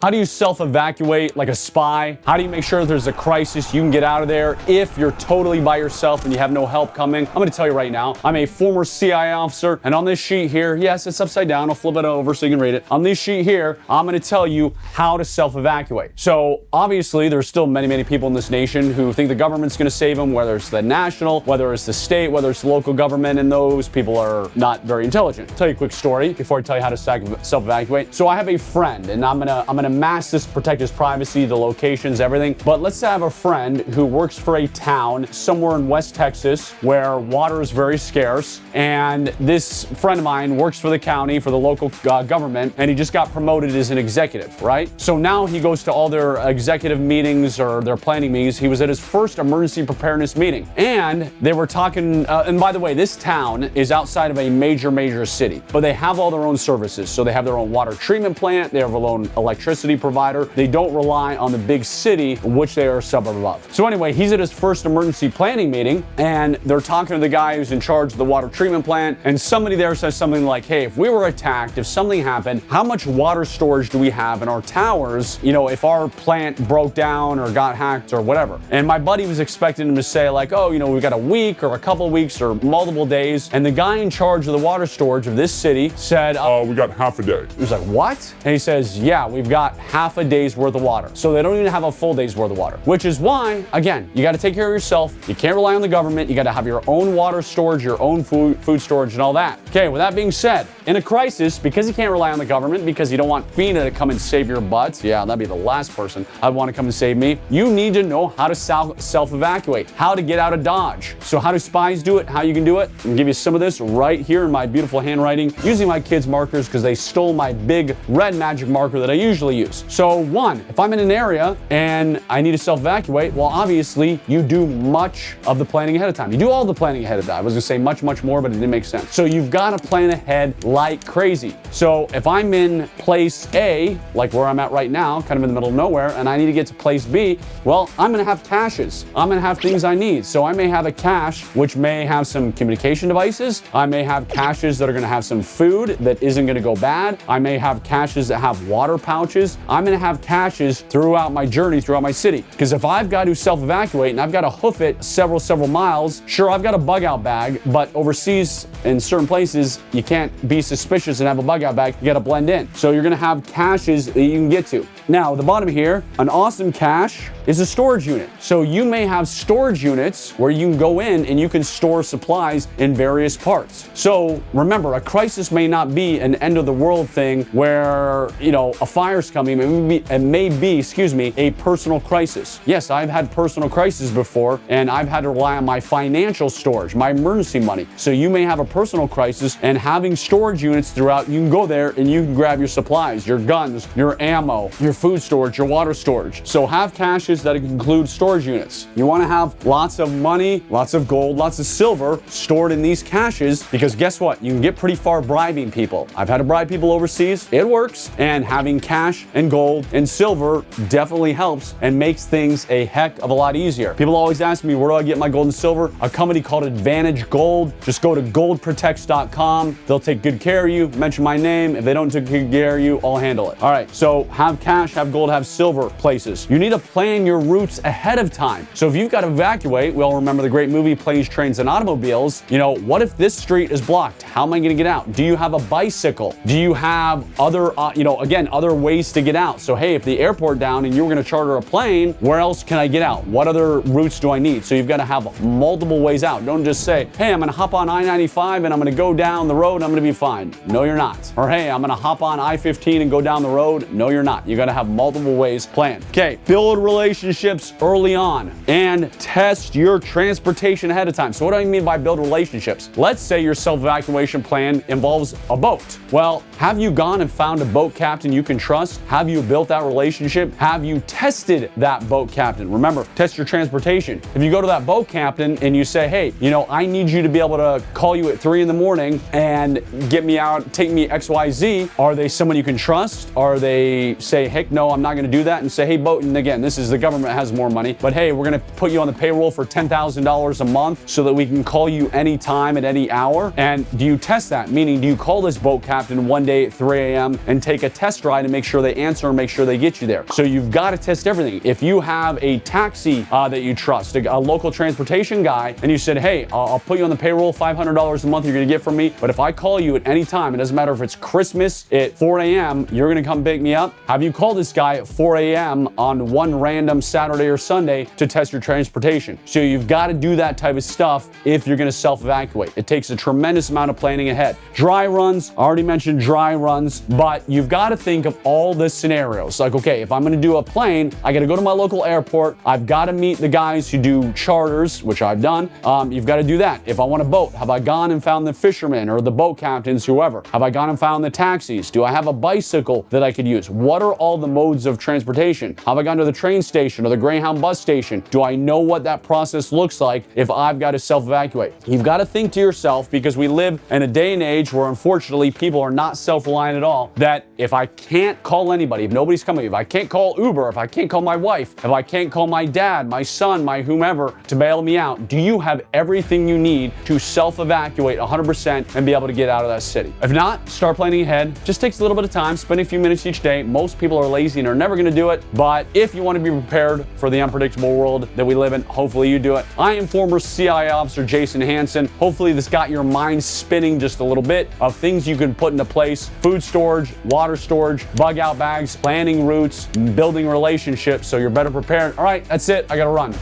How do you self-evacuate like a spy? How do you make sure there's a crisis you can get out of there if you're totally by yourself and you have no help coming? I'm going to tell you right now, I'm a former CIA officer, and on this sheet here, yes, it's upside down. I'll flip it over so you can read it. On this sheet here, I'm going to tell you how to self-evacuate. So obviously, there's still many people in this nation who think the government's going to save them, whether it's the national, whether it's the state, whether it's the local government, and those people are not very intelligent. I'll tell you a quick story before I tell you how to self-evacuate. So I have a friend, and I'm gonna mask this, protect his privacy, the locations, everything. But let's have a friend who works for a town somewhere in West Texas where water is very scarce. And this friend of mine works for the county, for the local government, and he just got promoted as an executive, right? So now he goes to all their executive meetings or their planning meetings. He was at his first emergency preparedness meeting. And they were talking, and by the way, this town is outside of a major city, but they have all their own services. So they have their own water treatment plant, they have their own electricity provider. They don't rely on the big city, which they are a suburb of. So anyway, he's at his first emergency planning meeting, and they're talking to the guy who's in charge of the water treatment plant, and somebody there says something like, hey, if we were attacked, if something happened, how much water storage do we have in our towers, you know, if our plant broke down or got hacked or whatever? And my buddy was expecting him to say like, oh, you know, we've got a week or a couple of weeks or multiple days. And the guy in charge of the water storage of this city said, we got half a day. He was like, what? And he says, yeah, we've got half a day's worth of water. So they don't even have a full day's worth of water, which is why, again, you got to take care of yourself. You can't rely on the government. You got to have your own water storage, your own food storage and all that. Okay, with that being said, in a crisis, because you can't rely on the government, because you don't want FEMA to come and save your butts, yeah, that'd be the last person I'd want to come and save me, you need to know how to self-evacuate, how to get out of Dodge. So how do spies do it? How you can do it? I'm gonna give you some of this right here in my beautiful handwriting, using my kids' markers because they stole my big red magic marker that I usually use. So one, if I'm in an area and I need to self-evacuate, well, obviously you do much of the planning ahead of time. You do all the planning ahead of time. I was gonna say much more, but it didn't make sense. So you've got to plan ahead like crazy. So if I'm in place A, like where I'm at right now, kind of in the middle of nowhere, and I need to get to place B, well, I'm gonna have caches. I'm gonna have things I need. So I may have a cache which may have some communication devices. I may have caches that are gonna have some food that isn't gonna go bad. I may have caches that have water pouches. I'm gonna have caches throughout my journey, throughout my city. Because if I've got to self-evacuate and I've got to hoof it several miles, sure, I've got a bug out bag, but overseas in certain places, you can't be suspicious and have a bug out bag. You got to blend in. So you're going to have caches that you can get to. Now, at the bottom here, an awesome cache is a storage unit. So you may have storage units where you can go in and you can store supplies in various parts. So remember, a crisis may not be an end of the world thing where, you know, a fire's coming. It may be, a personal crisis. Yes, I've had personal crises before, and I've had to rely on my financial storage, my emergency money. So you may have a personal crisis, and having storage units throughout, you can go there and you can grab your supplies, your guns, your ammo, your food storage, your water storage. So have caches that include storage units. You want to have lots of money, lots of gold, lots of silver stored in these caches, because guess what? You can get pretty far bribing people. I've had to bribe people overseas. It works. And having cash and gold and silver definitely helps and makes things a heck of a lot easier. People always ask me, where do I get my gold and silver? A company called Advantage Gold. Just go to goldprotects.com. They'll take good care of you. Mention my name. If they don't take good care of you, I'll handle it. All right, so have cash, have gold, have silver places. You need to plan your routes ahead of time. So if you've got to evacuate, we all remember the great movie Planes, Trains, and Automobiles. You know, what if this street is blocked? How am I going to get out? Do you have a bicycle? Do you have other, other ways to get out? So hey, if the airport down and you were going to charter a plane, where else can I get out? What other routes do I need? So you've got to have multiple ways out. Don't just say, hey, I'm going to hop on I-95 and I'm going to go down the road and I'm going to be fine. No, you're not. Or hey, I'm going to hop on I-15 and go down the road. No, you're not. You got to have multiple ways planned. Okay, build relationships early on and test your transportation ahead of time. So what do I mean by build relationships? Let's say your self-evacuation plan involves a boat. Well, have you gone and found a boat captain you can trust? Have you built that relationship? Have you tested that boat captain? Remember, test your transportation. If you go to that boat captain and you say, hey, you know, I need you to be able to call you at 3 a.m. and get me out, take me XYZ, are they someone you can trust? Are they say, hey, no, I'm not going to do that, and say, hey, boat, and again, this is the government has more money, but hey, we're going to put you on the payroll for $10,000 a month so that we can call you anytime at any hour? And do you test that? Meaning, do you call this boat captain one day at 3 a.m. and take a test ride and make sure they answer and make sure they get you there? So you've got to test everything. If you have a taxi that you trust, a local transportation guy, and you said, hey, I'll put you on the payroll, $500 a month you're going to get from me, but if I call you at any time, it doesn't matter if it's Christmas at 4 a.m., you're going to come pick me up. Have you called this guy at 4 a.m. on one random Saturday or Sunday to test your transportation? So you've got to do that type of stuff if you're going to self-evacuate. It takes a tremendous amount of planning ahead. Dry runs, I already mentioned dry runs, but you've got to think of all the scenarios. Like, okay, if I'm going to do a plane, I got to go to my local airport. I've got to meet the guys who do charters, which I've done. You've got to do that. If I want a boat, have I gone and found the fishermen or the boat captains, whoever? Have I gone and found the taxis? Do I have a bicycle that I could use? What are all the modes of transportation? Have I gone to the train station or the Greyhound bus station? Do I know what that process looks like if I've got to self-evacuate? You've got to think to yourself, because we live in a day and age where unfortunately people are not self-reliant at all, that if I can't call anybody, if nobody's coming, if I can't call Uber, if I can't call my wife, if I can't call my dad, my son, my whomever to bail me out, do you have everything you need to self-evacuate 100% and be able to get out of that city? If not, start planning ahead. Just takes a little bit of time, spending a few minutes each day. Most people are lazy and are never going to do it, but if you want to be prepared for the unpredictable world that we live in, hopefully you do it. I am former CIA officer Jason Hanson. Hopefully this got your mind spinning just a little bit of things you can put into place: food storage, water storage, bug out bags, planning routes, building relationships so you're better prepared. All right, that's it. I got to run.